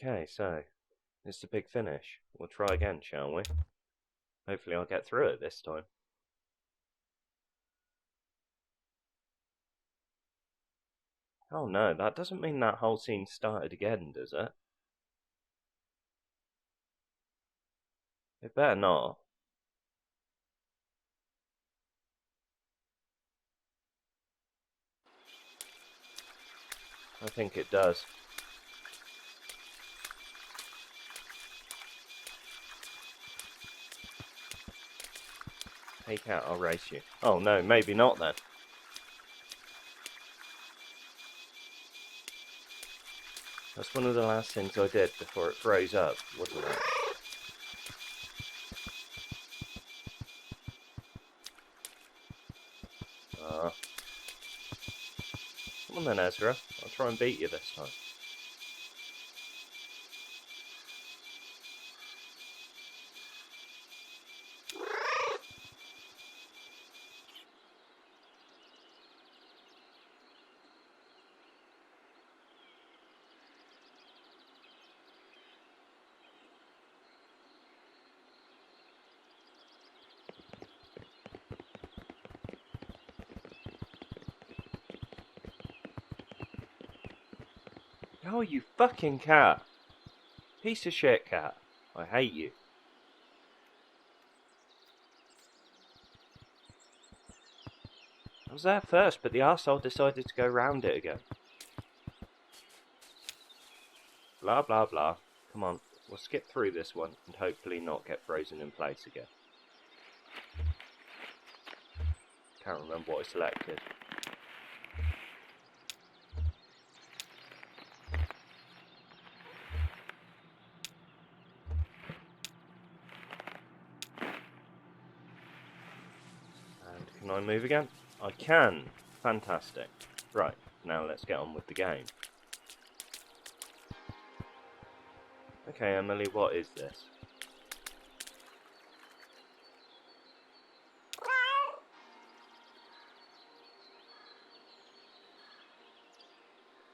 Okay, so it's the big finish. We'll try again, shall we? Hopefully I'll get through it this time. Oh no, that doesn't mean that whole scene started again, does it? It better not. I think it does. Hey cat, I'll race you. Oh no, maybe not then. That's one of the last things I did before it froze up, wasn't it? Come on then, Ezra. I'll try and beat you this time. Oh, you fucking cat! Piece of shit cat. I hate you. I was there first, but the arsehole decided to go round it again. Blah blah blah. Come on, we'll skip through this one and hopefully not get frozen in place again. Can't remember what I selected. And can I move again? I can! Fantastic. Right, now let's get on with the game. Okay, Emily, what is this?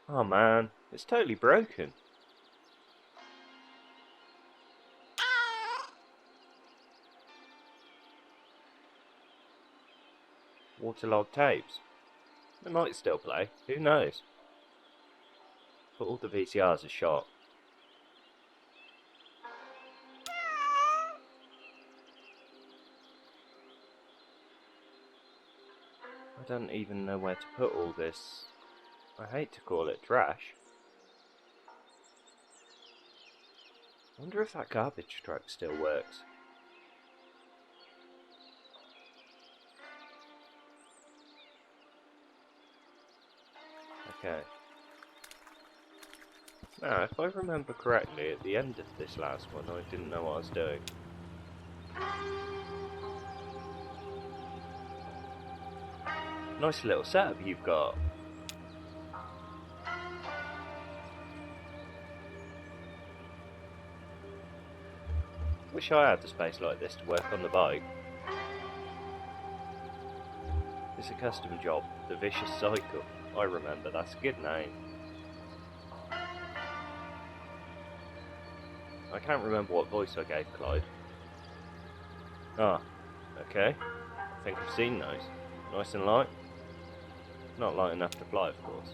Oh man, it's totally broken. Waterlogged tapes. They might still play, who knows? But all the VCRs are shot. I don't even know where to put all this. I hate to call it trash. I wonder if that garbage truck still works. Okay. Now, if I remember correctly, at the end of this last one, I didn't know what I was doing. Nice little setup you've got. Wish I had the space like this to work on the bike. It's a custom job, the Vicious Cycle. I remember, that's a good name. I can't remember what voice I gave Clyde. Ah, okay. I think I've seen those. Nice and light. Not light enough to fly, of course.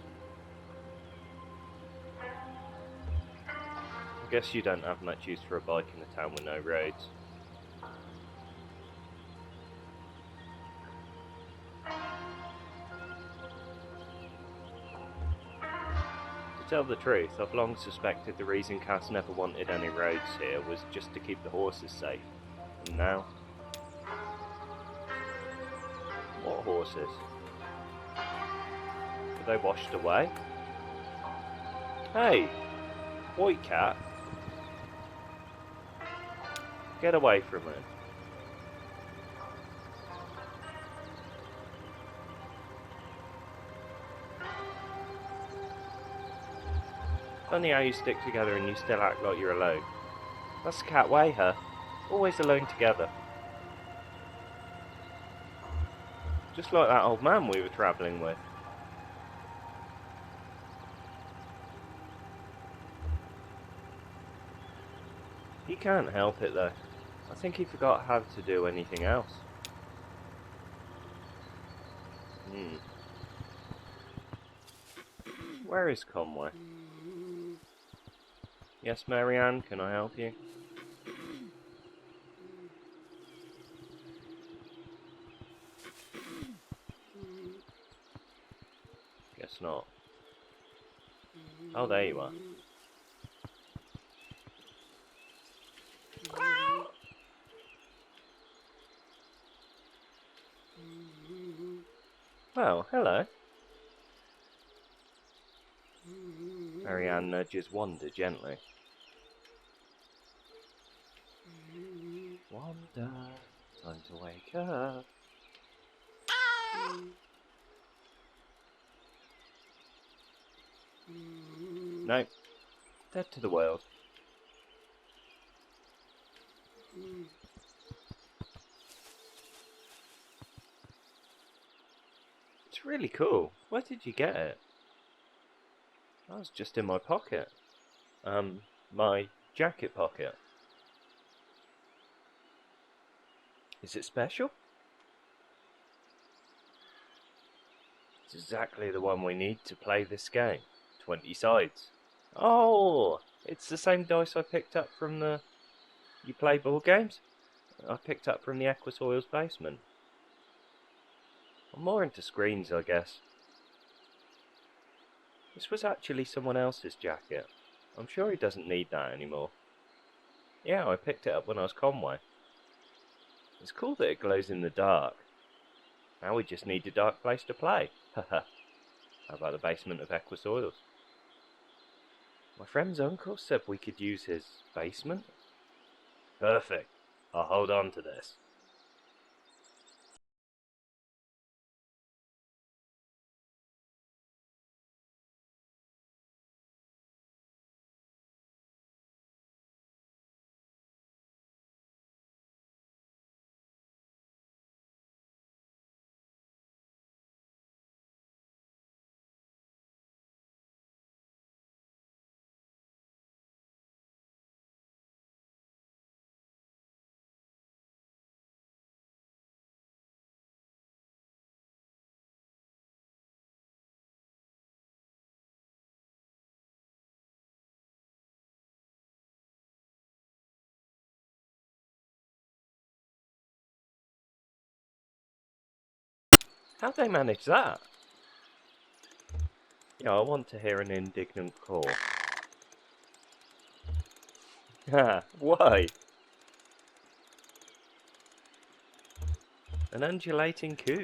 I guess you don't have much use for a bike in a town with no roads. To tell the truth, I've long suspected the reason Cass never wanted any roads here was just to keep the horses safe. And now... What horses? Were they washed away? Hey! White cat! Get away from him. Funny how you stick together and you still act like you're alone. That's the cat way, huh? Always alone together. Just like that old man we were travelling with. He can't help it though. I think he forgot how to do anything else. Where is Conway? Yes, Marianne, can I help you? Guess not. Oh, there you are. Well, hello. Marianne nudges Wanda gently. Wanda, time to wake up. No, dead to the world. It's really cool. Where did you get it? That was just in my pocket. My jacket pocket. Is it special? It's exactly the one we need to play this game. 20 sides. Oh, it's the same dice I picked up from the... You play board games? I picked up from the Equatorial's basement. I'm more into screens, I guess. This was actually someone else's jacket. I'm sure he doesn't need that anymore. Yeah, I picked it up when I was Conway. It's cool that it glows in the dark. Now we just need a dark place to play. Haha. How about the basement of Equatorial's? My friend's uncle said we could use his basement. Perfect. I'll hold on to this. How'd they manage that? Yeah, I want to hear an indignant call. Ha, why? An undulating coo.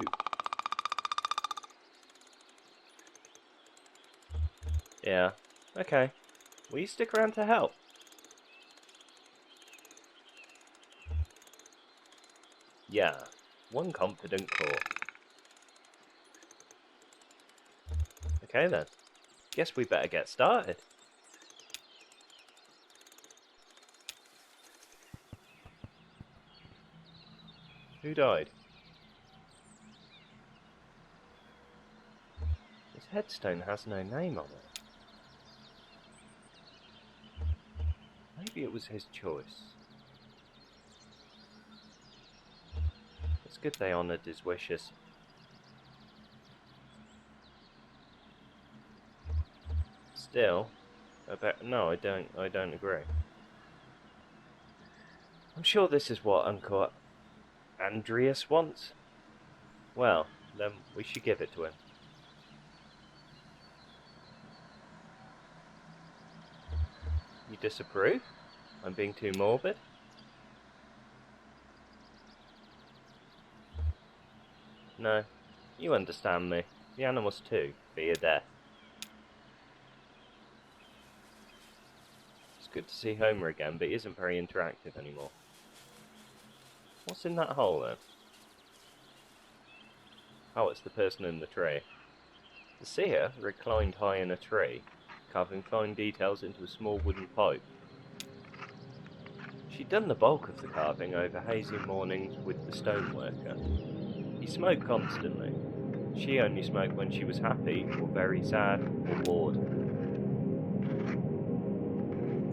Yeah, okay. Will you stick around to help? Yeah, one confident call. Okay then. Guess we better get started. Who died? His headstone has no name on it. Maybe it was his choice. It's good they honoured his wishes. Still, no, I don't agree. I'm sure this is what Uncle Andreas wants. Well, then we should give it to him. You disapprove? I'm being too morbid? No, you understand me. The animals too, fear death. It's good to see Homer again, but he isn't very interactive anymore. What's in that hole then? Oh, it's the person in the tree. The seer reclined high in a tree, carving fine details into a small wooden pipe. She'd done the bulk of the carving over hazy mornings with the stoneworker. He smoked constantly. She only smoked when she was happy, or very sad, or bored.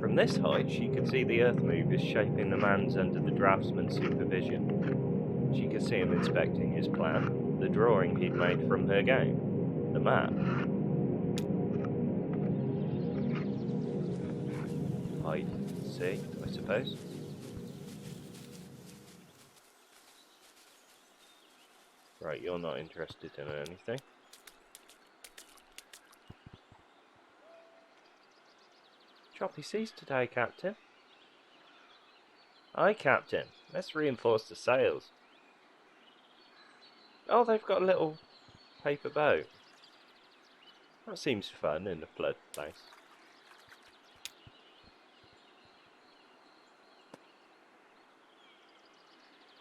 From From this height, she could see the earth movers shaping the mans under the draftsman's supervision. She could see him inspecting his plan, the drawing he'd made from her game, the map. I see, I suppose. Right, you're not interested in anything. Choppy seas today, Captain. Aye, Captain. Let's reinforce the sails. Oh, they've got a little paper boat. That seems fun in a flood place.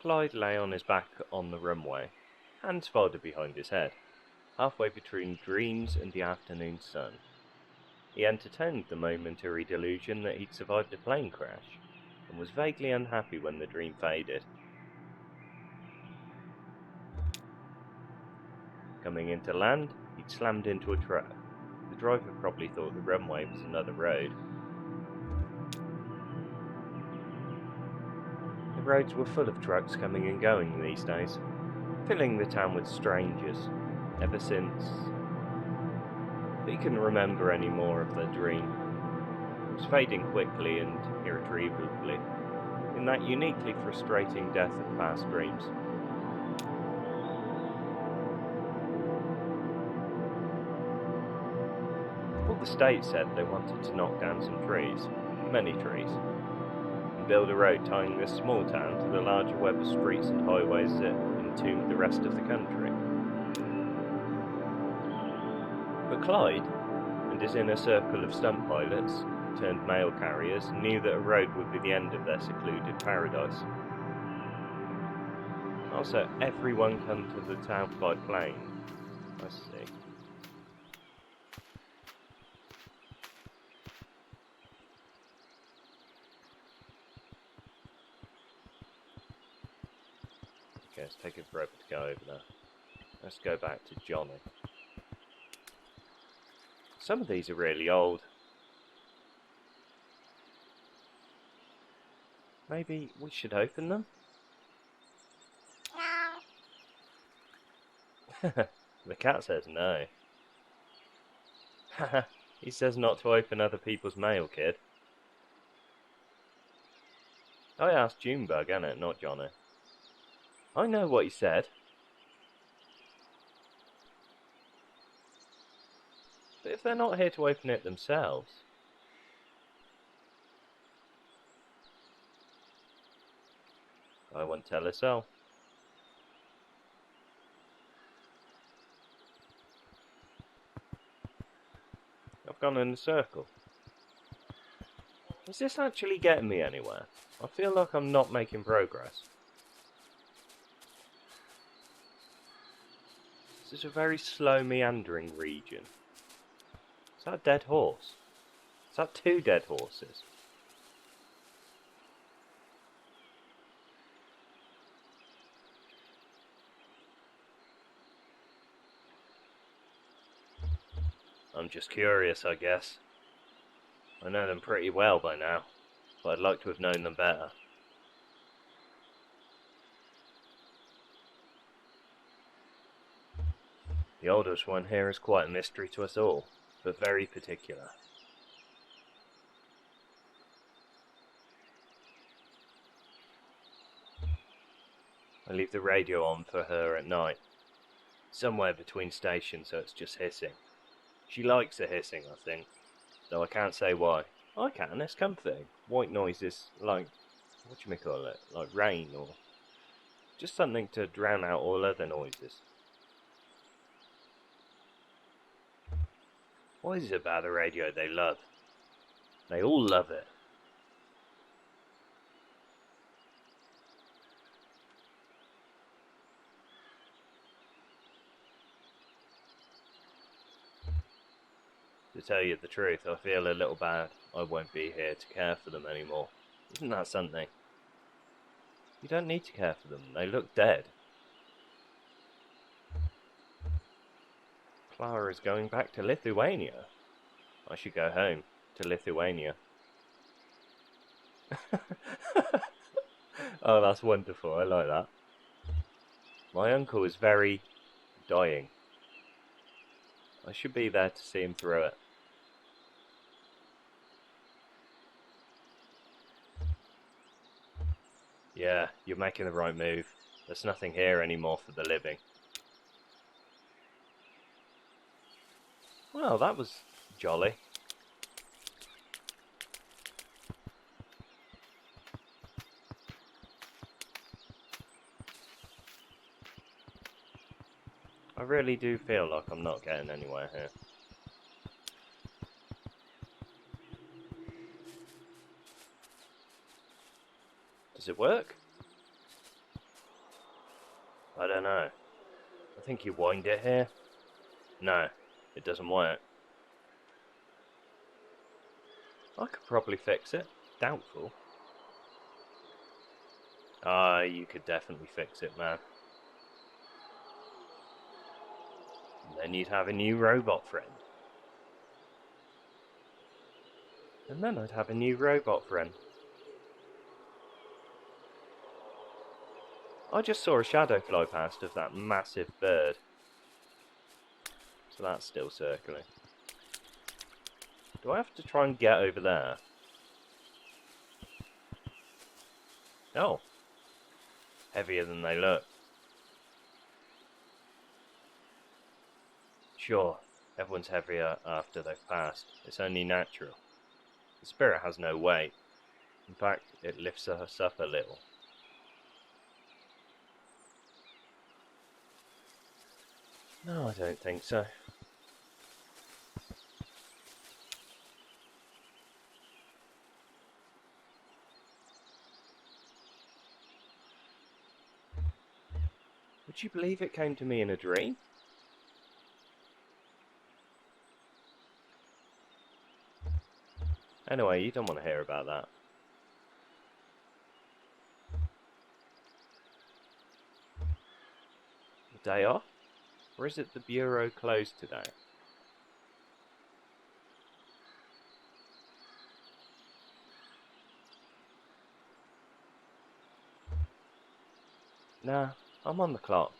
Clyde lay on his back on the runway, hands folded behind his head, halfway between dreams and the afternoon sun. He entertained the momentary delusion that he'd survived a plane crash, and was vaguely unhappy when the dream faded. Coming into land, he'd slammed into a truck. The driver probably thought the runway was another road. The roads were full of trucks coming and going these days, filling the town with strangers, ever since... But he couldn't remember any more of the dream. It was fading quickly and irretrievably, in that uniquely frustrating death of past dreams. All the state said they wanted to knock down some trees, many trees, and build a road tying this small town to the larger web of streets and highways that entombed the rest of the country. But Clyde, and his inner circle of stunt pilots, turned mail carriers, knew that a road would be the end of their secluded paradise. Also, everyone come to the town by plane. I see. Okay, it's taking forever to go over there. Let's go back to Johnny. Some of these are really old. Maybe we should open them? The cat says no. Haha, he says not to open other people's mail, kid. I asked Junebug, innit, not Johnny. I know what he said. But if they're not here to open it themselves... I won't tell her so. I've gone in a circle. Is this actually getting me anywhere? I feel like I'm not making progress. This is a very slow meandering region. Is that a dead horse? Is that 2 dead horses? I'm just curious, I guess. I know them pretty well by now, but I'd like to have known them better. The oldest one here is quite a mystery to us all, but very particular. I leave the radio on for her at night, somewhere between stations, so it's just hissing. She likes the hissing, I think, though I can't say why. I can, it's comforting. White noises like, whatchamacallit, like rain or just something to drown out all other noises. What is it about the radio they love? They all love it. To tell you the truth, I feel a little bad I won't be here to care for them anymore. Isn't that something? You don't need to care for them, they look dead. Clara is going back to Lithuania. I should go home to Lithuania. Oh, that's wonderful. I like that. My uncle is very dying. I should be there to see him through it. Yeah, you're making the right move. There's nothing here anymore for the living. Well, that was jolly. I really do feel like I'm not getting anywhere here. Does it work? I don't know. I think you wind it here. No, it doesn't work. I could probably fix it. Doubtful. Ah, you could definitely fix it, man. And then you'd have a new robot friend. And then I'd have a new robot friend. I just saw a shadow fly past of that massive bird. So that's still circling. Do I have to try and get over there? Oh. Heavier than they look. Sure, everyone's heavier after they've passed. It's only natural. The spirit has no weight. In fact, it lifts us up a little. No, I don't think so. Would you believe it came to me in a dream? Anyway, you don't want to hear about that. The day off? Or is it the bureau closed today? Nah, I'm on the clock.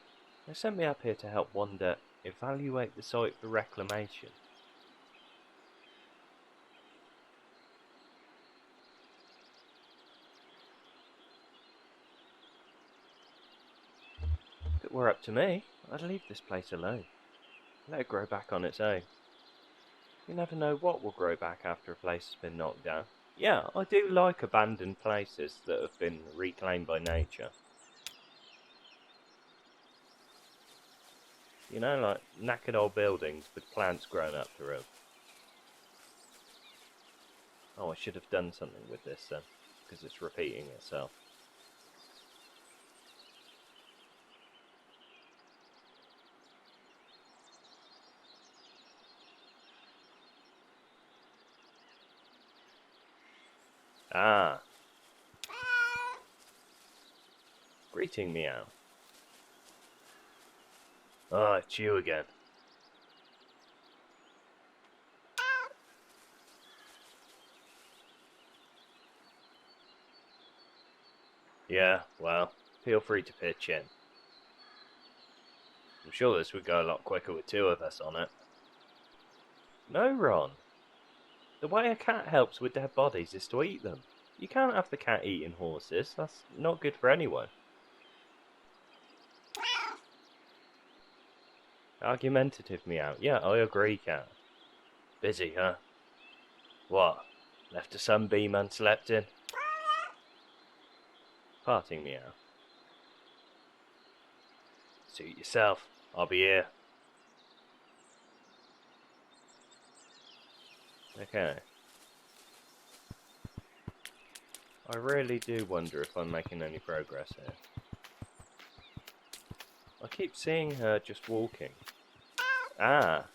They sent me up here to help Wanda evaluate the site for reclamation. If it were up to me, I'd leave this place alone. Let it grow back on its own. You never know what will grow back after a place has been knocked down. Yeah, I do like abandoned places that have been reclaimed by nature. You know, like knackered old buildings with plants growing up through them. Oh, I should have done something with this then, because it's repeating itself. Ah. Greeting, meow. Ah, it's you again. Yeah, well, feel free to pitch in. I'm sure this would go a lot quicker with two of us on it. No, Ron. The way a cat helps with dead bodies is to eat them. You can't have the cat eating horses. That's not good for anyone. Argumentative, meow. Yeah, I agree, cat. Busy, huh? What? Left a sunbeam unslept in? Parting, meow. Suit yourself. I'll be here. Okay. I really do wonder if I'm making any progress here. I keep seeing her just walking. Ah.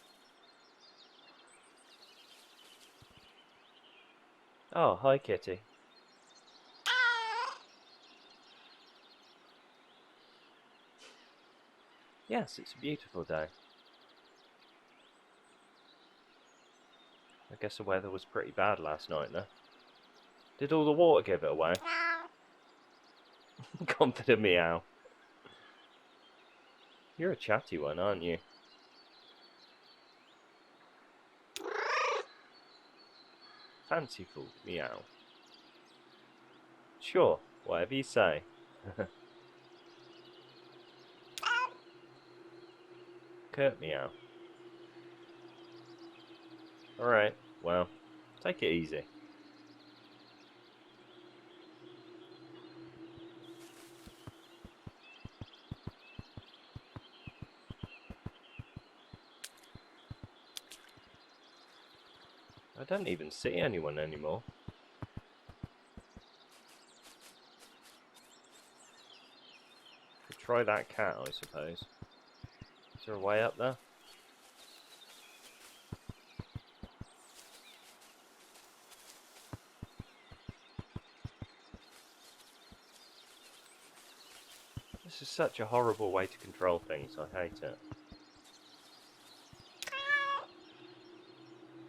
Oh, hi, kitty. Yes, it's a beautiful day. I guess the weather was pretty bad last night, though. Did all the water give it away? Confident meow. You're a chatty one, aren't you? Fanciful meow. Sure, whatever you say. Curt meow. Alright, well, take it easy. I don't even see anyone anymore. Could try that cat, I suppose. Is there a way up there? This is such a horrible way to control things, I hate it.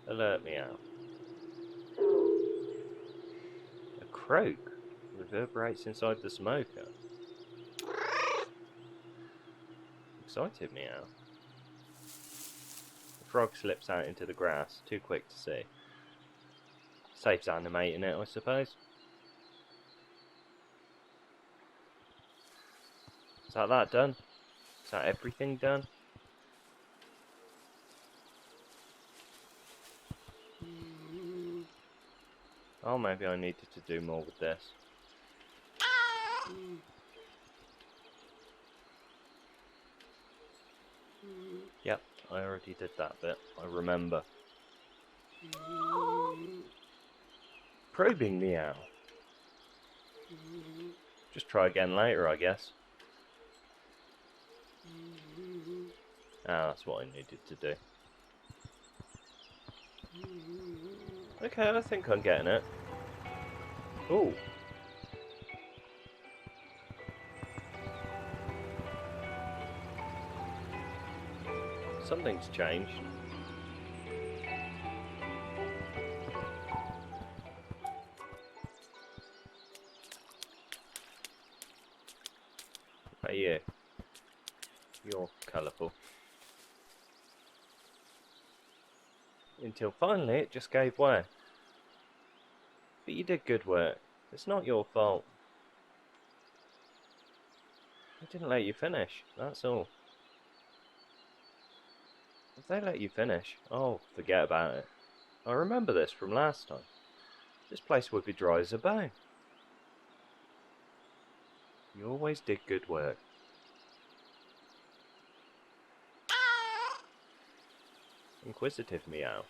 Alert meow. A croak reverberates inside the smoker. Excited meow. The frog slips out into the grass, too quick to see. Saves animating it, I suppose. Is that done? Is that everything done? Oh, maybe I needed to do more with this. Yep, I already did that bit. I remember. Probing meow. Just try again later, I guess. Ah, that's what I needed to do. Okay, I think I'm getting it. Ooh. Something's changed. Hey, you. You're colourful. Until finally it just gave way. But you did good work. It's not your fault. I didn't let you finish, that's all. If they let you finish, oh, forget about it. I remember this from last time. This place would be dry as a bone. You always did good work. Inquisitive meow.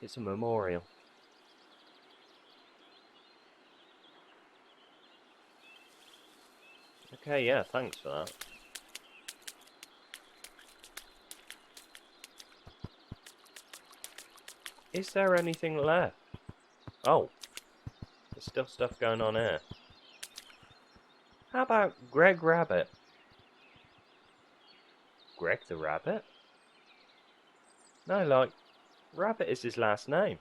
It's a memorial. Okay, yeah, thanks for that. Is there anything left? Oh, there's still stuff going on here. How about Greg Rabbit? Greg the Rabbit? No, like, Rabbit is his last name.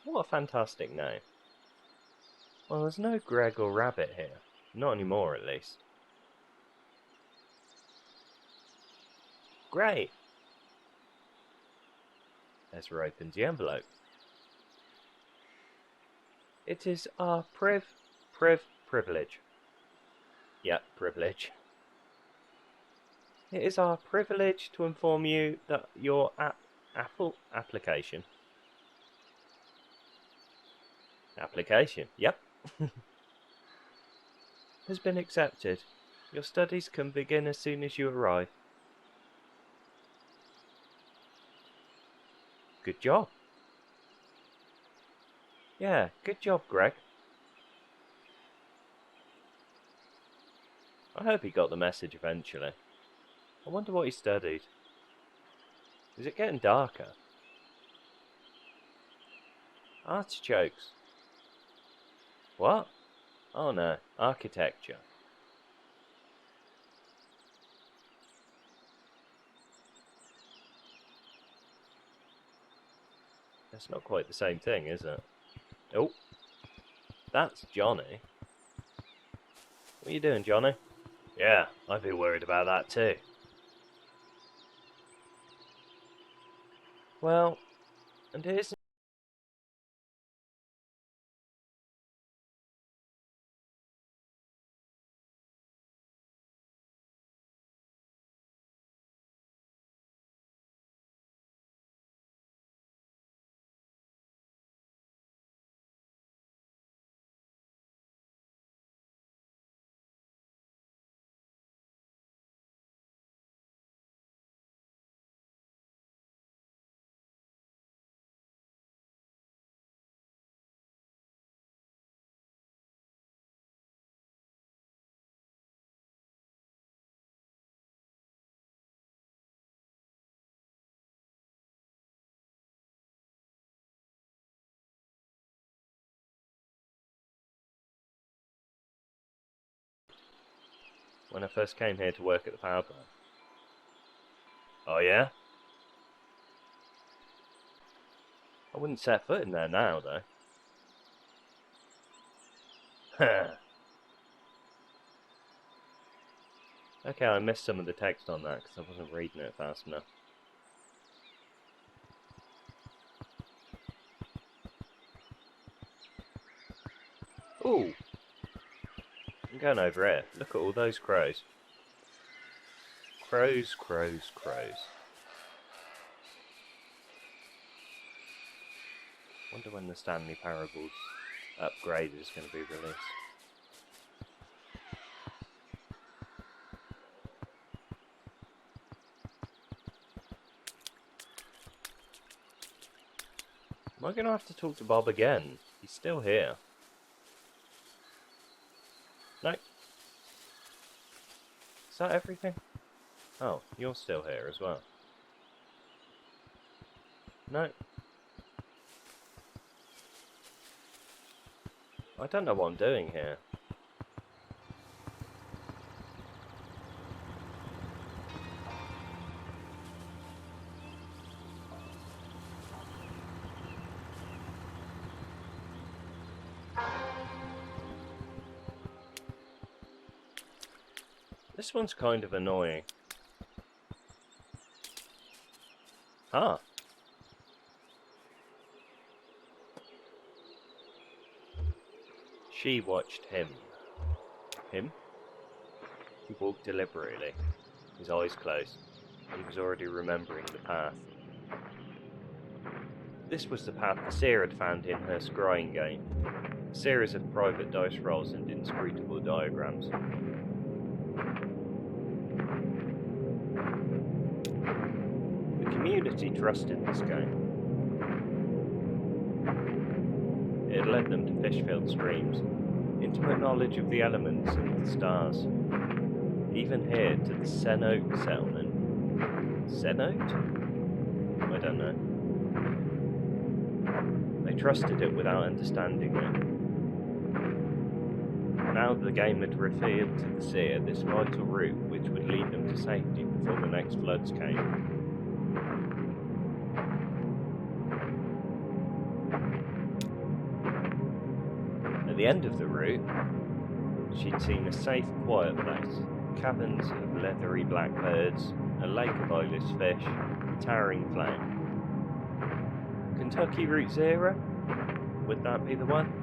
What a fantastic name. Well, there's no Greg or Rabbit here. Not anymore, at least. Great. Ezra opens the envelope. It is our privilege. Yep, privilege. It is our privilege to inform you that your application, yep, has been accepted. Your studies can begin as soon as you arrive. Good job. Yeah, good job, Greg. I hope he got the message eventually. I wonder what he studied. Is it getting darker? Artichokes. What? Oh no, architecture. That's not quite the same thing, is it? Oh, that's Johnny. What are you doing, Johnny? Yeah, I'd be worried about that too. Well, and here's... when I first came here to work at the power plant. Oh yeah? I wouldn't set foot in there now, though. Okay, I missed some of the text on that because I wasn't reading it fast enough. Ooh! I'm going over here. Look at all those crows. Crows, crows, crows. Wonder when the Stanley Parables upgrade is going to be released. Am I going to have to talk to Bob again? He's still here. No. Is that everything? Oh, you're still here as well. No. I don't know what I'm doing here. This one's kind of annoying. Huh. She watched him. Him? He walked deliberately, his eyes closed. He was already remembering the path. This was the path the seer had found in her scrying game. A series of private dice rolls and inscrutable diagrams. The community trusted this game. It had led them to fish-filled streams, intimate knowledge of the elements and the stars. Even here to the Cenote settlement. Cenote? I don't know. They trusted it without understanding it. Now the game had revealed to the seer this vital route which would lead them to safety before the next floods came. At the end of the route, she'd seen a safe, quiet place. Caverns of leathery black birds, a lake of eyeless fish, a towering flame. Kentucky Route Zero? Would that be the one?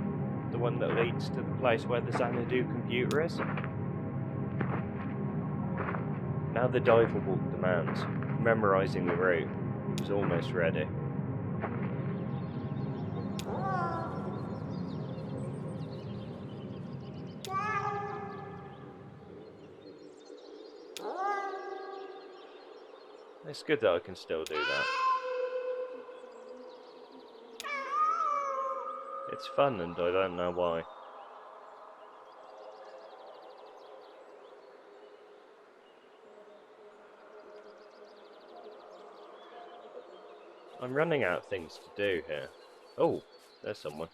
The one that leads to the place where the Xanadu computer is? Now the diver walked the mounds, memorising the route. He was almost ready. It's good that I can still do that. It's fun and I don't know why. I'm running out of things to do here. Oh, there's someone.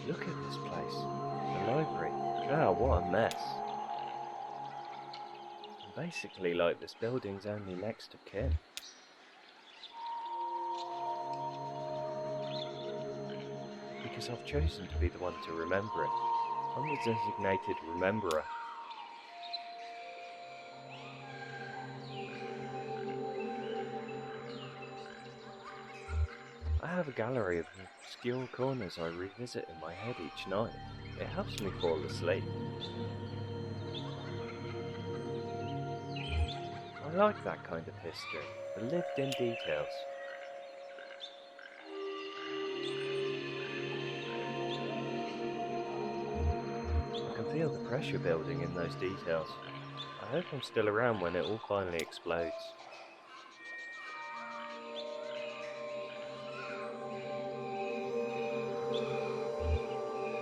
Look at this place. The library. Ah, what a mess. Basically like this building's only next of kin. Because I've chosen to be the one to remember it. I'm the designated rememberer. I have a gallery of obscure corners I revisit in my head each night. It helps me fall asleep. I like that kind of history, the lived-in details. I can feel the pressure building in those details. I hope I'm still around when it all finally explodes.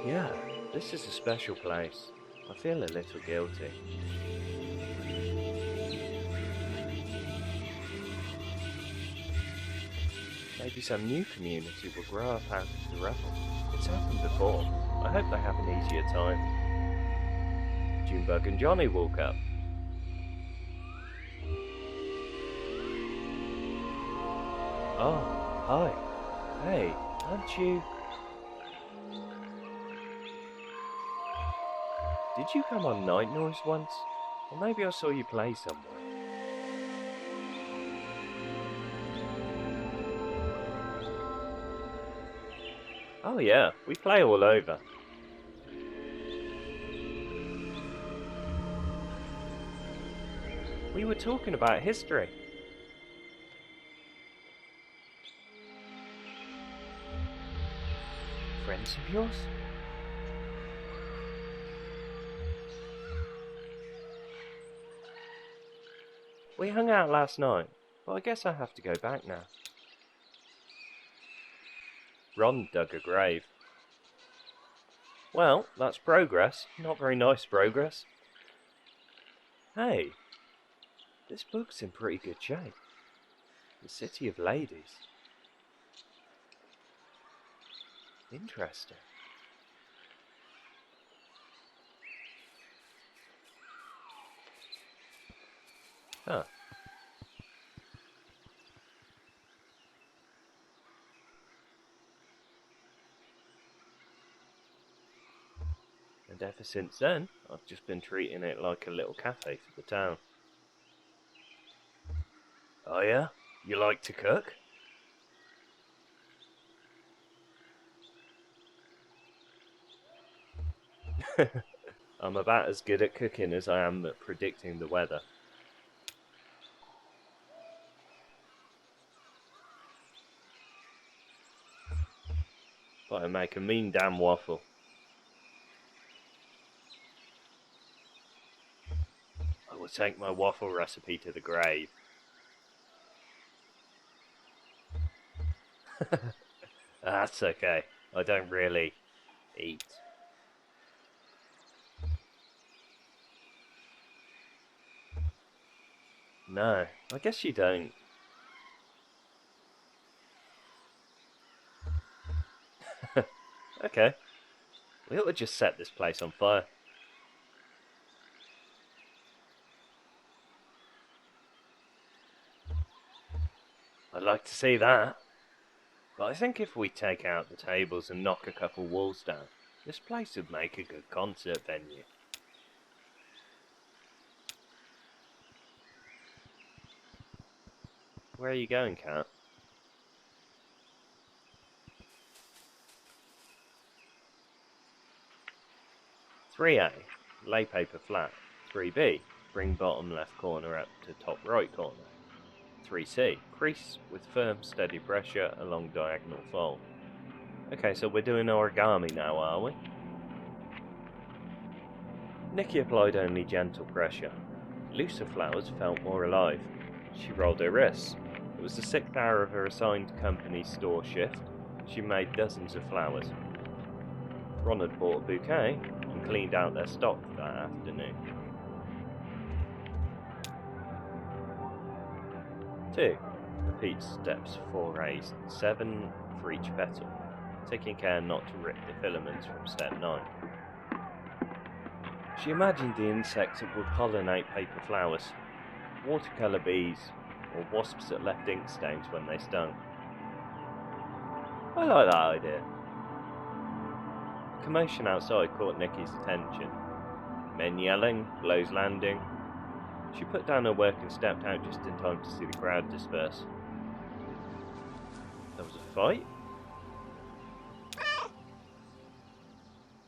Yeah, this is a special place. I feel a little guilty. Maybe some new community will grow up out of the rubble. It's happened before. I hope they have an easier time. Junebug and Johnny walk up. Oh, hi. Hey, aren't you... Did you come on Night Noise once? Or maybe I saw you play somewhere. Oh yeah, we play all over. We were talking about history. Friends of yours? We hung out last night, but I guess I have to go back now. Ron dug a grave. Well, that's progress. Not very nice progress. Hey, this book's in pretty good shape. The City of Ladies. Interesting. Huh. And ever since then, I've just been treating it like a little cafe for the town. Oh yeah? You like to cook? I'm about as good at cooking as I am at predicting the weather. But I make a mean damn waffle. I will take my waffle recipe to the grave. That's okay. I don't really eat. No, I guess you don't. Okay. We ought to just set this place on fire. I'd like to see that. But I think if we take out the tables and knock a couple walls down, this place would make a good concert venue. Where are you going, Cat? 3A, lay paper flat. 3B, bring bottom left corner up to top right corner. 3C, crease with firm steady pressure along diagonal fold. Okay, so we're doing origami now, are we? Nikki applied only gentle pressure. Looser flowers felt more alive. She rolled her wrists. It was the 6th hour of her assigned company store shift. She made dozens of flowers. Ron had bought a bouquet and cleaned out their stock that afternoon. 2. Repeat steps 4A, 7 for each petal, taking care not to rip the filaments from step 9. She imagined the insect that would pollinate paper flowers. Watercolour bees, or wasps that left ink stains when they stung. I like that idea. The commotion outside caught Nikki's attention. Men yelling, blows landing. She put down her work and stepped out just in time to see the crowd disperse. There was a fight?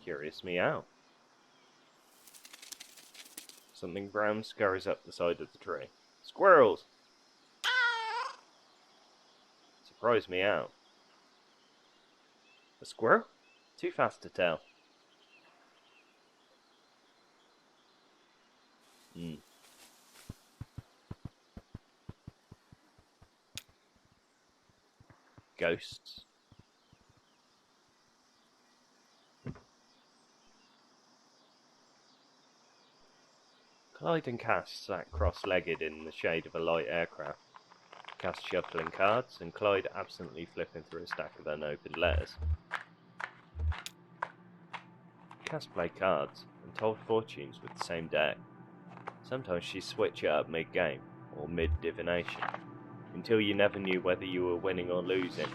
Curious meow. Something brown scurries up the side of the tree. Squirrels! Surprise meow. A squirrel? Too fast to tell. Ghosts. Clyde and Cass sat cross-legged in the shade of a light aircraft. Cass shuffling cards, and Clyde absently flipping through a stack of unopened letters. Cass played cards, and told fortunes with the same deck. Sometimes she'd switch it up mid-game, or mid-divination, until you never knew whether you were winning or losing,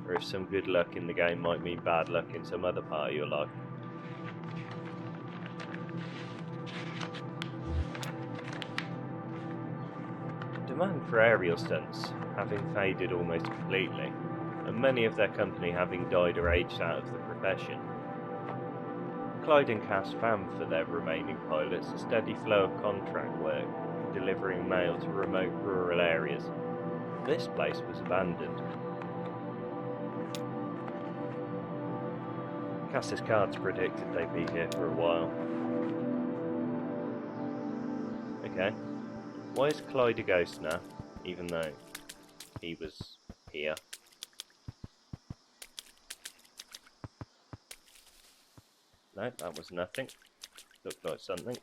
or if some good luck in the game might mean bad luck in some other part of your life. Demand for aerial stunts having faded almost completely, and many of their company having died or aged out of the profession, Clyde and Cass found for their remaining pilots a steady flow of contract work, delivering mail to remote rural areas. This place was abandoned. Cass's cards predicted they'd be here for a while. Okay. Why is Clyde a ghost now, even though he was here? No, that was nothing. Looked like something.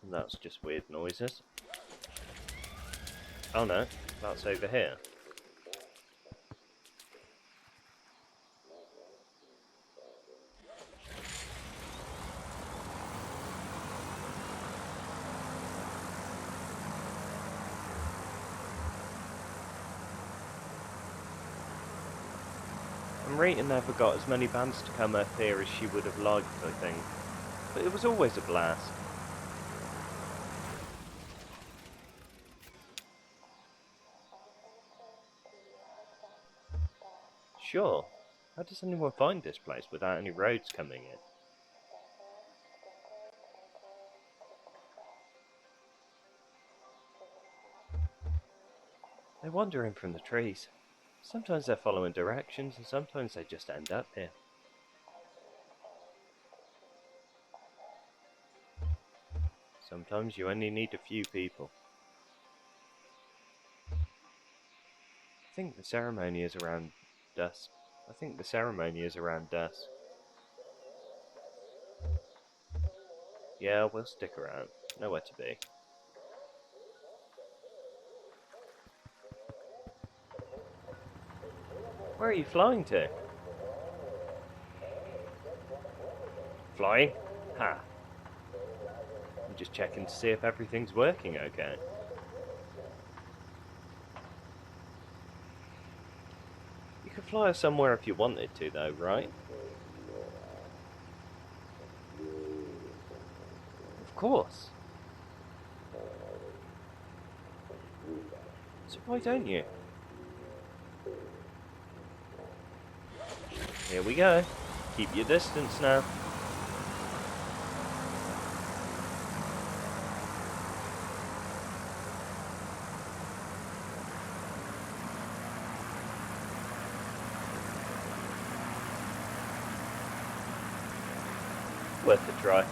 And that's just weird noises. Oh no, that's over here. Rita never got as many bands to come up here as she would have liked, I think, but it was always a blast. Sure, how does anyone find this place without any roads coming in? They're wandering from the trees. Sometimes they're following directions, and sometimes they just end up here. Sometimes you only need a few people. I think the ceremony is around dusk. Yeah, we'll stick around. Nowhere to be. Where are you flying to? Flying? Ha! I'm just checking to see if everything's working okay. You could fly us somewhere if you wanted to, though, right? Of course. So why don't you? Here we go. Keep your distance now. Worth a try.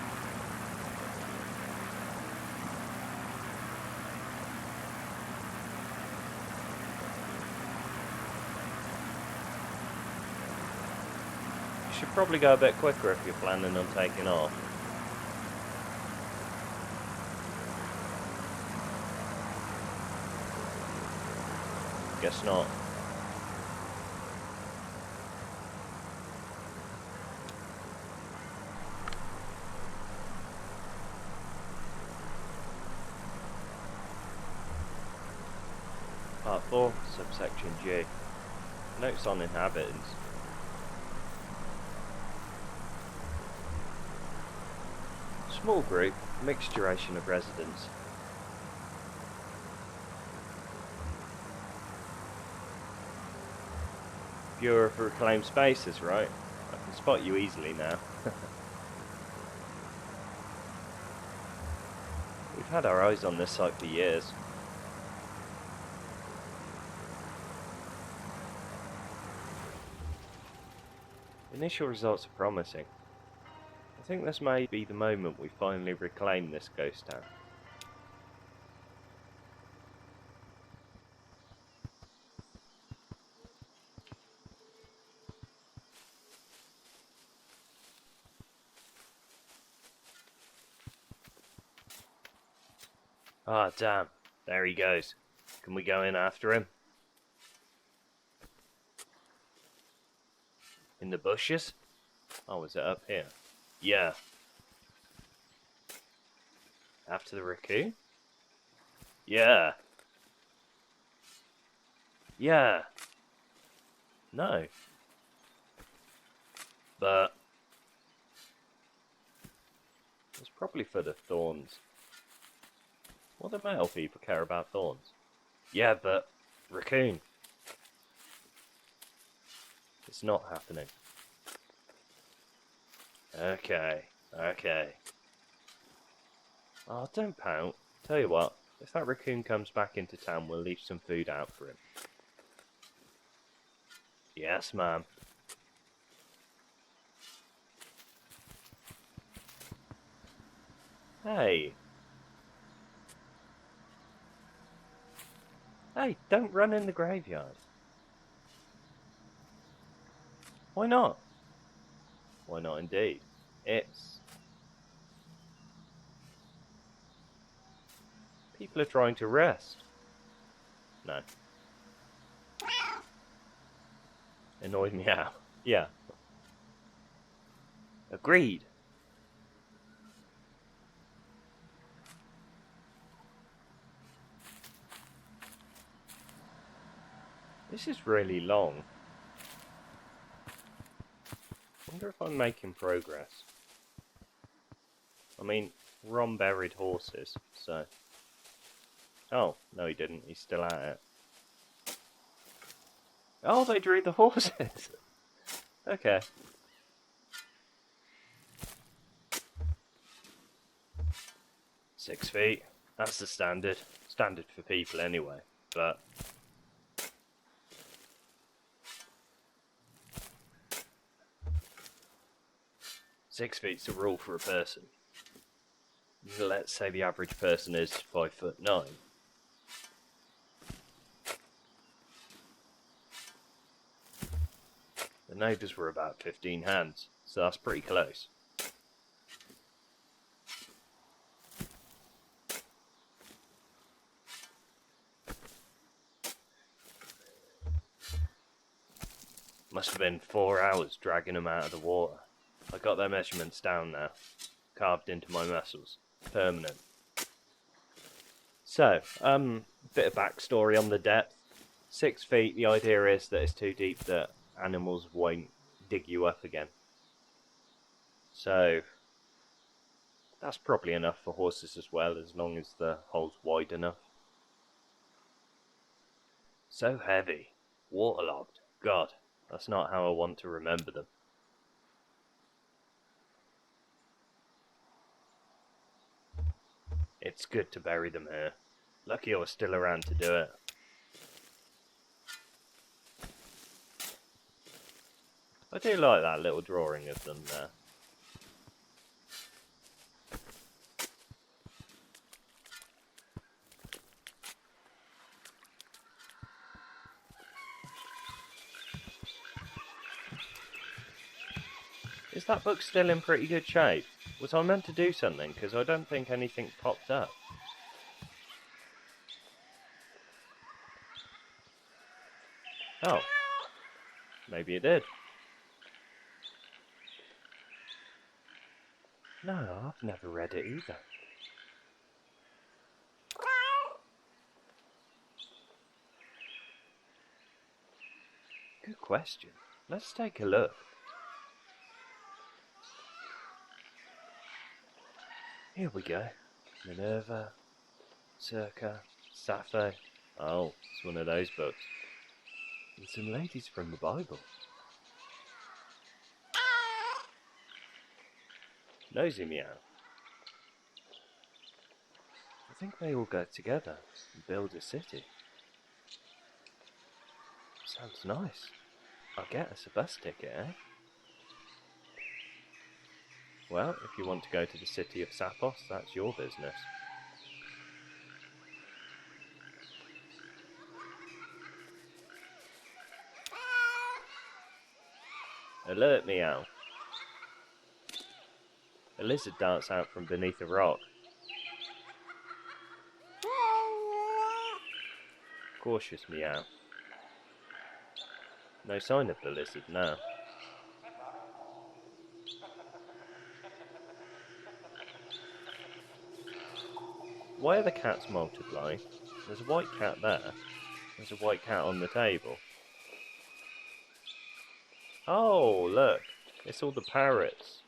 You should probably go a bit quicker if you're planning on taking off. Guess not. Part 4, subsection G. Notes on inhabitants. Small group, mixed duration of residence. Bureau of Reclaimed Spaces, right? I can spot you easily now. We've had our eyes on this site for years. Initial results are promising. I think this may be the moment we finally reclaim this ghost town. Ah, damn. There he goes. Can we go in after him? In the bushes? Oh, is it up here? Yeah. After the raccoon? Yeah. Yeah. No. But it's probably for the thorns. What do male people care about thorns? Yeah, but raccoon. It's not happening. Okay. Oh, don't pout. Tell you what, if that raccoon comes back into town, we'll leave some food out for him. Yes, ma'am. Hey. Hey, don't run in the graveyard. Why not? Why not indeed? It's... people are trying to rest. No. Annoyed me out. Yeah. Agreed. This is really long. Wonder if I'm making progress. I mean, Ron buried horses, so... Oh, no he didn't. He's still at it. Oh, they drew the horses! Okay. Six feet. That's the standard. Standard for people anyway, but... 6 feet's the rule for a person. Let's say the average person is 5'9". The neighbours were about 15 hands, so that's pretty close. Must have been 4 hours dragging them out of the water. I got their measurements down now, carved into my muscles, permanent. So, bit of backstory on the depth. 6 feet, the idea is that it's too deep that animals won't dig you up again. So, that's probably enough for horses as well, as long as the hole's wide enough. So heavy, waterlogged. God, that's not how I want to remember them. It's good to bury them here. Lucky I was still around to do it. I do like that little drawing of them there. Is that book still in pretty good shape? Was I meant to do something? Because I don't think anything popped up. Oh. Maybe it did. No, I've never read it either. Good question. Let's take a look. Here we go. Minerva, Circa, Sappho. Oh, it's one of those books. And some ladies from the Bible. Nosy meow. I think they all go together and build a city. Sounds nice. I'll get us a bus ticket, eh? Well, if you want to go to the city of Sappos, that's your business. Alert, meow. A lizard darts out from beneath a rock. Cautious, meow. No sign of the lizard now. Why are the cats multiplying? There's a white cat there. There's a white cat on the table. Oh, look! It's all the parrots.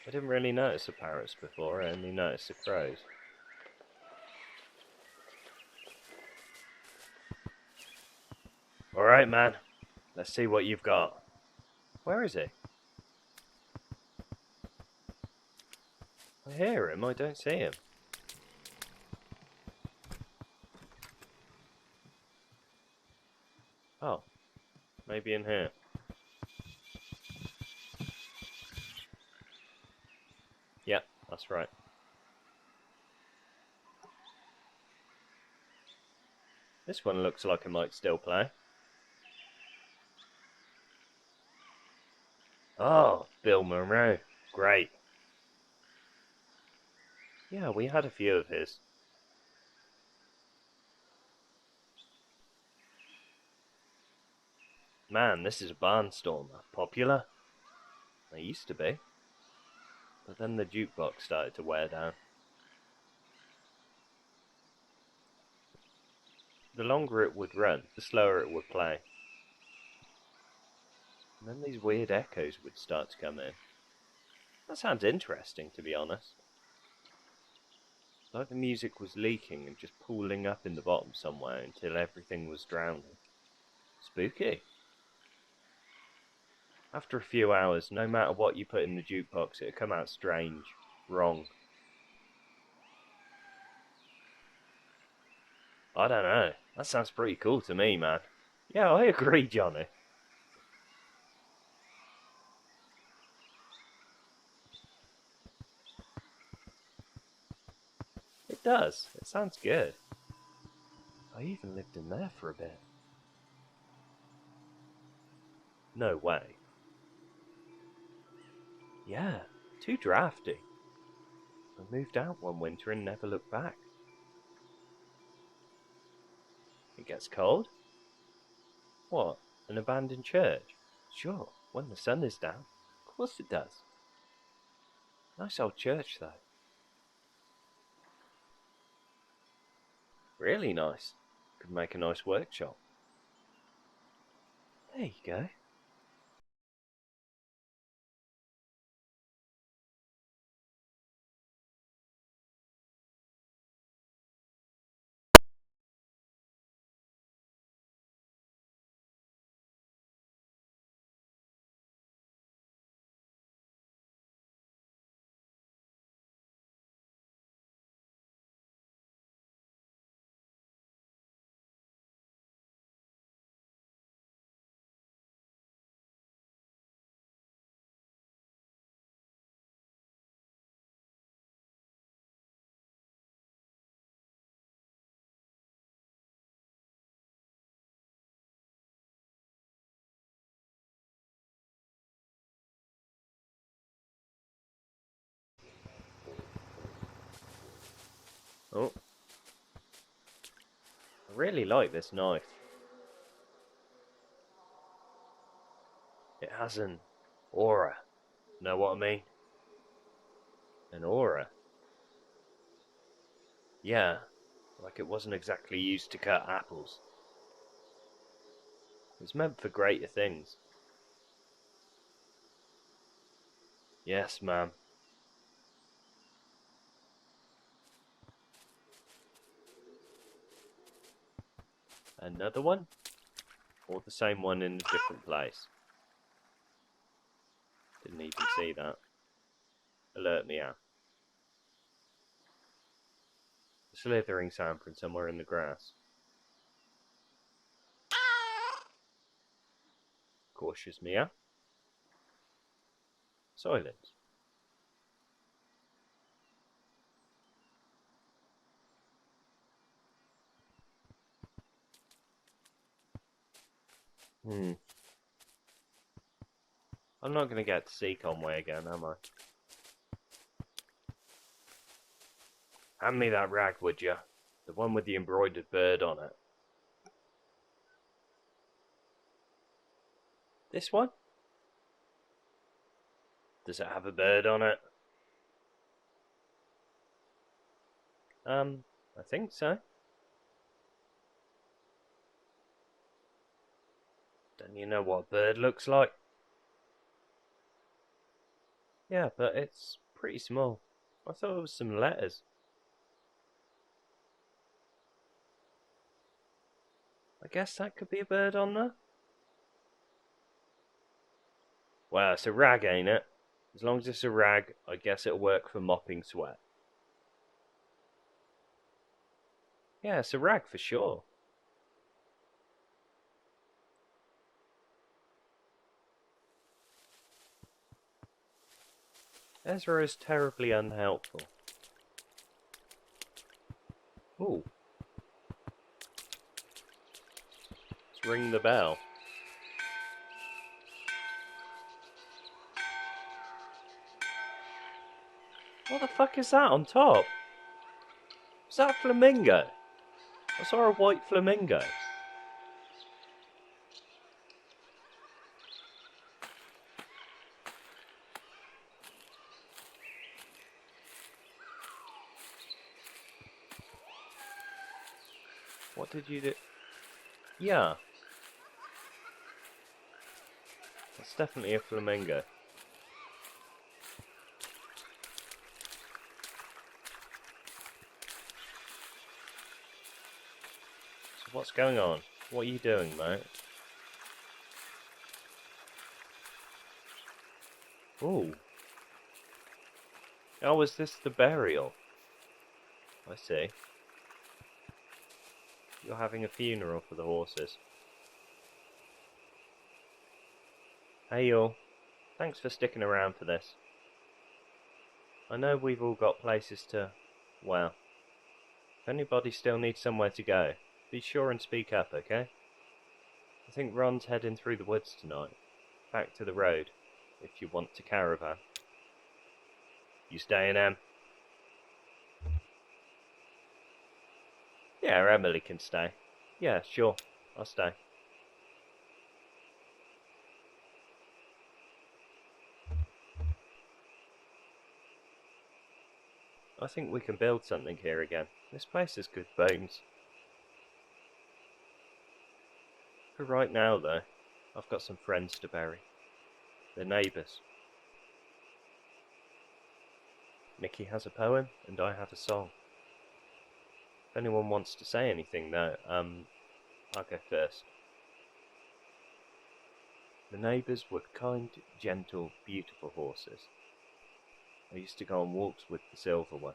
I didn't really notice the parrots before, I only noticed the crows. Alright, man. Let's see what you've got. Where is he? I hear him, I don't see him. Oh, maybe in here. Yeah, that's right. This one looks like it might still play. Oh, Bill Monroe. Great. Yeah, we had a few of his. Man, this is a barnstormer. Popular? They used to be. But then the jukebox started to wear down. The longer it would run, the slower it would play. And then these weird echoes would start to come in. That sounds interesting, to be honest. Like the music was leaking and just pooling up in the bottom somewhere until everything was drowning. Spooky. After a few hours, no matter what you put in the jukebox, it'd come out strange, wrong. I don't know. That sounds pretty cool to me, man. Yeah, I agree, Johnny. It does. It sounds good. I even lived in there for a bit. No way. Yeah, too drafty. I moved out one winter and never looked back. It gets cold? What, an abandoned church? Sure, when the sun is down. Of course it does. Nice old church, though. Really nice. Could make a nice workshop. There you go. Oh, I really like this knife. It has an aura. Know what I mean? An aura. Yeah, like it wasn't exactly used to cut apples. It's meant for greater things. Yes, ma'am. Another one? Or the same one in a different place? Didn't even see that. Alert me out. A slithering sound from somewhere in the grass. Cautious meow. Silence. I'm not going to get to see Conway again, am I? Hand me that rag, would you? The one with the embroidered bird on it. This one? Does it have a bird on it? I think so. Don't you know what a bird looks like? Yeah, but it's pretty small. I thought it was some letters. I guess that could be a bird on there. Well, it's a rag, ain't it? As long as it's a rag, I guess it'll work for mopping sweat. Yeah, it's a rag for sure. Ezra is terribly unhelpful. Ooh. Let's ring the bell. What the fuck is that on top? Is that a flamingo? I saw a white flamingo. What did you do? Yeah. That's definitely a flamingo. So what's going on? What are you doing, mate? Ooh. Oh, is this the burial? I see. You're having a funeral for the horses. Hey y'all. Thanks for sticking around for this. I know we've all got places to... well... if anybody still needs somewhere to go, be sure and speak up, okay? I think Ron's heading through the woods tonight. Back to the road, if you want to caravan. You staying, Em? Yeah, Emily can stay. Yeah, sure. I'll stay. I think we can build something here again. This place has good bones. For right now, though, I've got some friends to bury. They're neighbours. Nikki has a poem, and I have a song. If anyone wants to say anything, though, I'll go first. The neighbours were kind, gentle, beautiful horses. I used to go on walks with the silver one.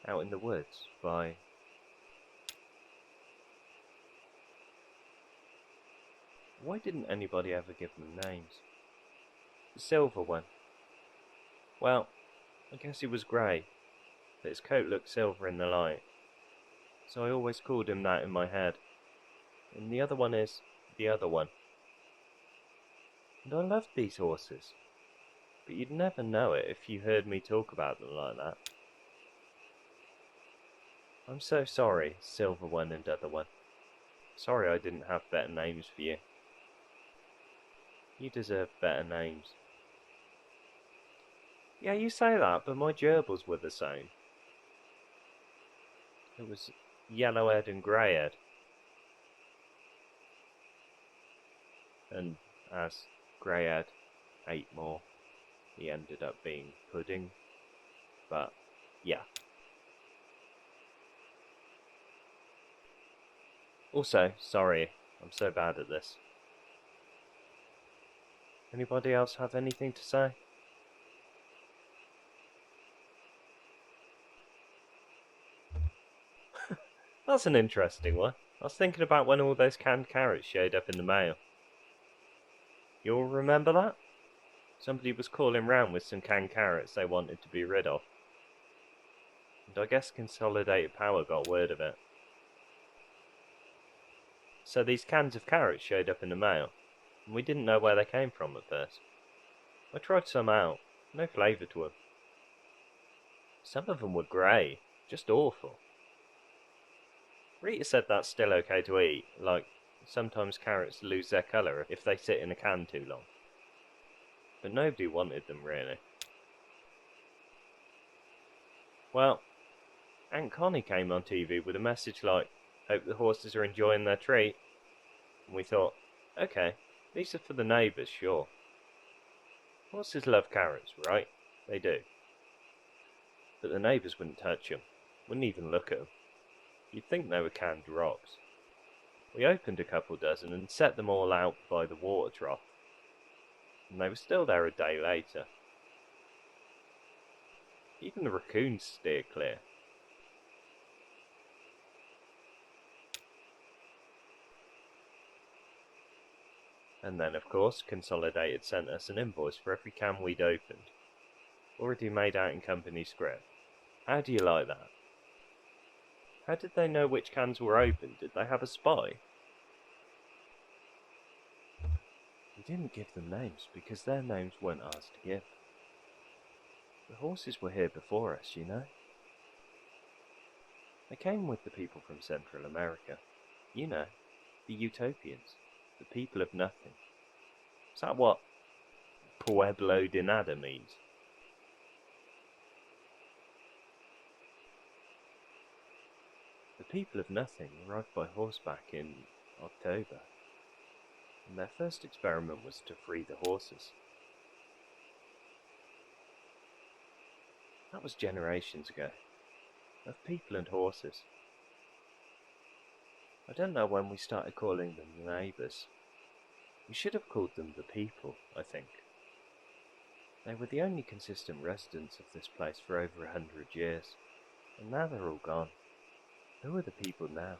Out in the woods, by... Why didn't anybody ever give them names? The silver one. Well, I guess he was grey, but his coat looked silver in the light. So I always called him that in my head. And the other one is the other one. And I loved these horses. But you'd never know it if you heard me talk about them like that. I'm so sorry, Silver One and Other One. Sorry I didn't have better names for you. You deserve better names. Yeah, you say that, but my gerbils were the same. It was Yellowhead and Greyhead. and as Greyhead ate more, he ended up being pudding. But, yeah. Also, sorry, I'm so bad at this. Anybody else have anything to say? That's an interesting one. I was thinking about when all those canned carrots showed up in the mail. You'll remember that? Somebody was calling round with some canned carrots they wanted to be rid of. And I guess Consolidated Power got word of it. So these cans of carrots showed up in the mail, and we didn't know where they came from at first. I tried some out, no flavour to them. Some of them were grey, just awful. Rita said that's still okay to eat, like sometimes carrots lose their colour if they sit in a can too long. But nobody wanted them really. Well, Aunt Connie came on TV with a message like, "Hope the horses are enjoying their treat." And we thought, okay, these are for the neighbours, sure. Horses love carrots, right? They do. But the neighbours wouldn't touch them, wouldn't even look at them. You'd think they were canned rocks. We opened a couple dozen and set them all out by the water trough. And they were still there a day later. Even the raccoons steered clear. And then, of course, Consolidated sent us an invoice for every can we'd opened, already made out in company script. How do you like that? How did they know which cans were open? Did they have a spy? We didn't give them names because their names weren't ours to give. The horses were here before us, you know. They came with the people from Central America. You know, the Utopians, the people of nothing. Is that what Pueblo de Nada means? The people of nothing arrived by horseback in October, and their first experiment was to free the horses. That was generations ago, of people and horses. I don't know when we started calling them the neighbours. We should have called them the people, I think. They were the only consistent residents of this place for over 100 years, and now they're all gone. Who are the people now?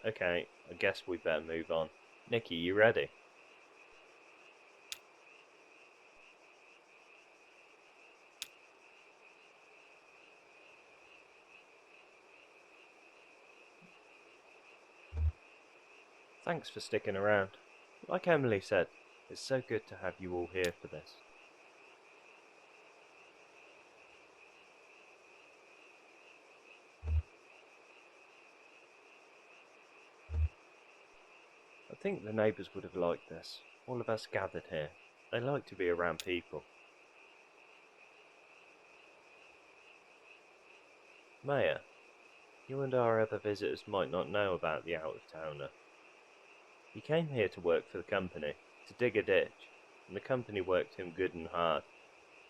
Okay, I guess we better move on. Nikki, you ready? Thanks for sticking around. Like Emily said, it's so good to have you all here for this. I think the neighbours would have liked this. All of us gathered here. They like to be around people. Maya, you and our other visitors might not know about the out-of-towner. He came here to work for the company, to dig a ditch, and the company worked him good and hard,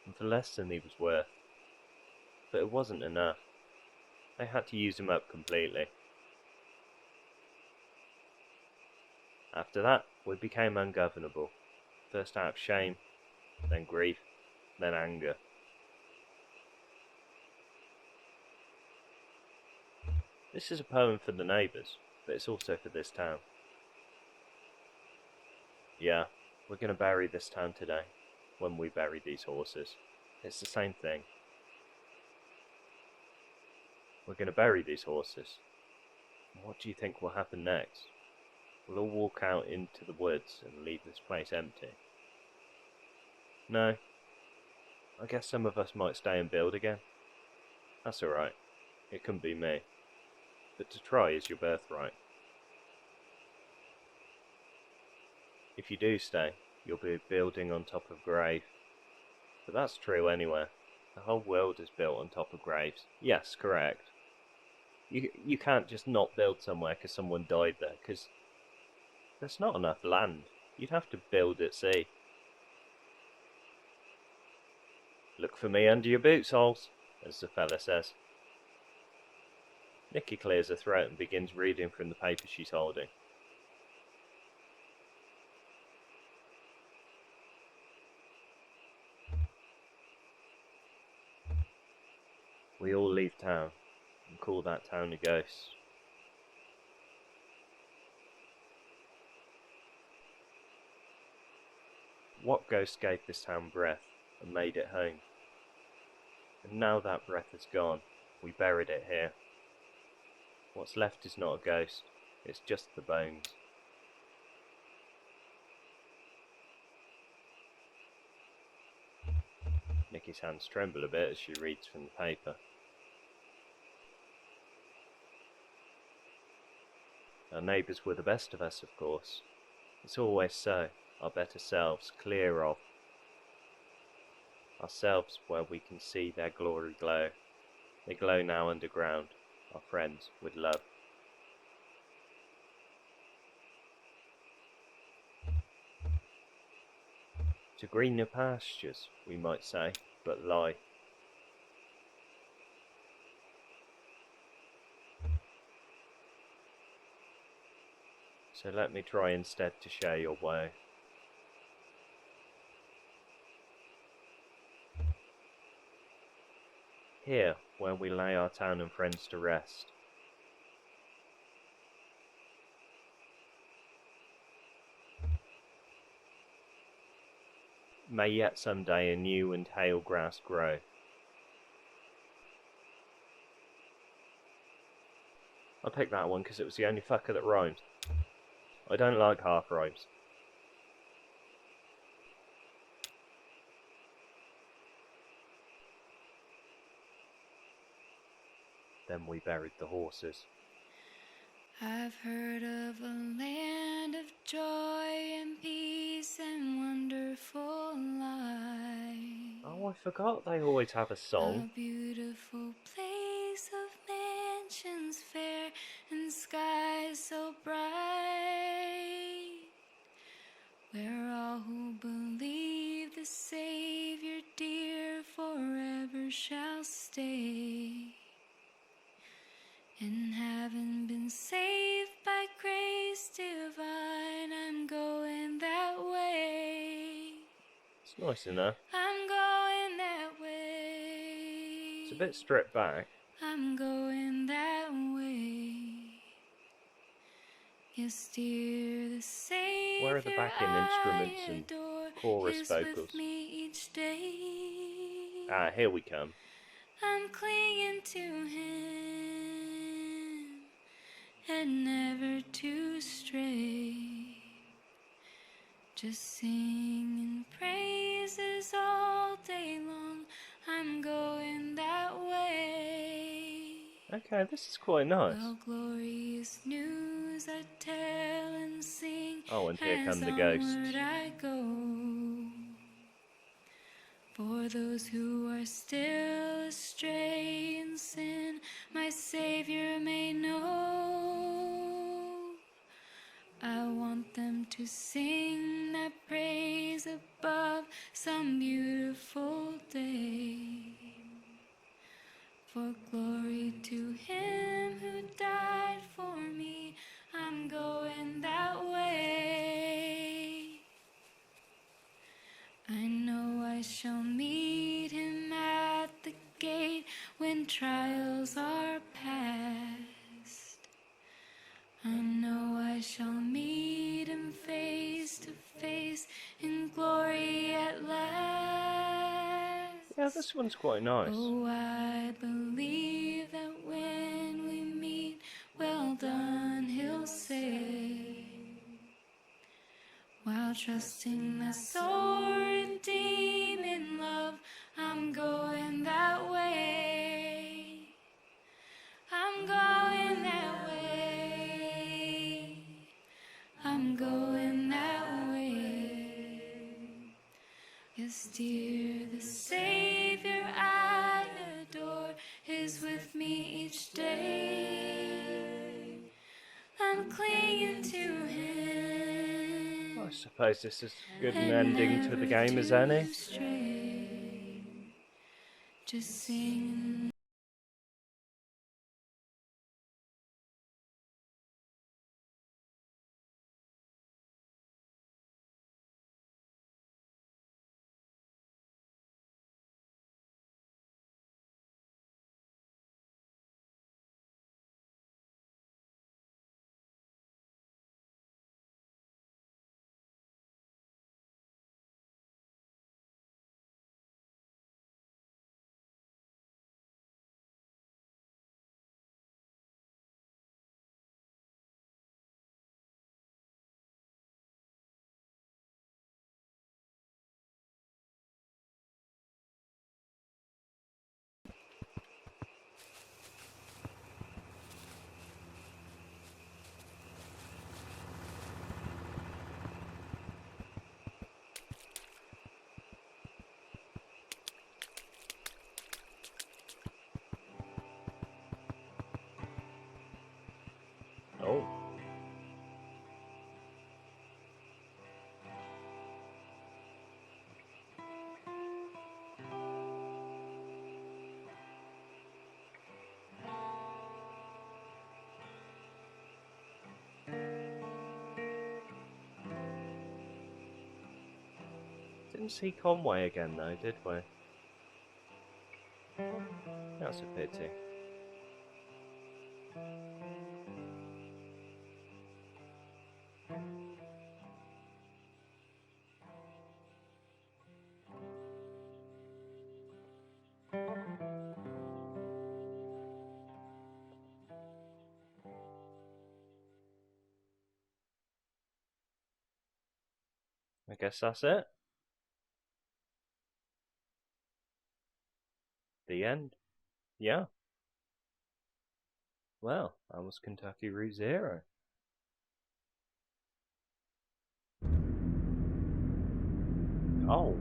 and for less than he was worth. But it wasn't enough. They had to use him up completely. After that, we became ungovernable, first out of shame, then grief, then anger. This is a poem for the neighbours, but it's also for this town. Yeah, we're going to bury this town today, when we bury these horses. It's the same thing. We're going to bury these horses. And what do you think will happen next? We'll all walk out into the woods and leave this place empty. No. I guess some of us might stay and build again. That's alright. It couldn't be me. But to try is your birthright. If you do stay, you'll be building on top of grave. But that's true anywhere. The whole world is built on top of graves. Yes, correct. You can't just not build somewhere because someone died there, because there's not enough land. You'd have to build at sea. Look for me under your boots holes, as the fella says. Nikki clears her throat and begins reading from the paper she's holding. We all leave town and call that town a ghost. What ghost gave this town breath and made it home? And now that breath is gone, we buried it here. What's left is not a ghost, it's just the bones. Nikki's hands tremble a bit as she reads from the paper. Our neighbours were the best of us, of course. It's always so, our better selves, clear of ourselves where we can see their glory glow. They glow now underground, our friends, with love. To greener pastures, we might say, but lie. So let me try instead to share your woe. Here, where we lay our town and friends to rest. May yet some day a new and hale grass grow. I picked that one because it was the only fucker that rhymes. I don't like half rhymes. Then we buried the horses. I've heard of a land of joy and peace and wonderful life. Oh, I forgot they always have a song. A beautiful place of mansions fair and skies so bright, where all who believe the Savior dear forever shall stay. And having been saved by grace divine, I'm going that way. It's nice enough. I'm going that way. It's a bit stripped back. I'm going that way. Yes, dear, the Savior Where are the backing instruments and chorus vocals? With me each day. Ah, here we come. I'm clinging to Him and never to stray, just singing praises all day long. I'm going that way. Okay, this is quite nice. Well, glorious news I tell and sing. Oh, and here come the as ghosts. onward I go. For those who are still astray in sin, my Savior may know. I want them to sing that praise above some beautiful day. For glory to Him who died for me, I'm going that way. I know I shall meet Him at the gate when trials are past. I know I shall meet Him face to face in glory at last. Yeah, this one's quite nice. Oh, I believe that when we meet, well done, He'll say. While trusting that soul redeeming love, I'm going that way. I'm going that way. I'm going that way. Yes, dear, the Savior I adore is with me each day. clinging to him. I suppose this is as good an ending to the game as any. Just singing. Oh. Didn't see Conway again though, did we? That's a pity. I guess that's it. The end. Yeah. Well, that was Kentucky Route Zero. Oh.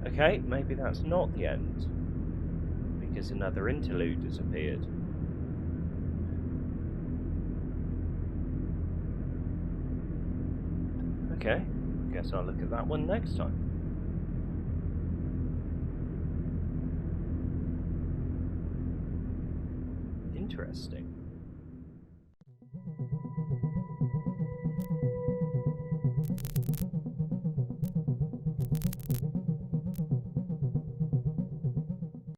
Okay, maybe that's not the end. Because another interlude has appeared. Okay, guess I'll look at that one next time. Interesting.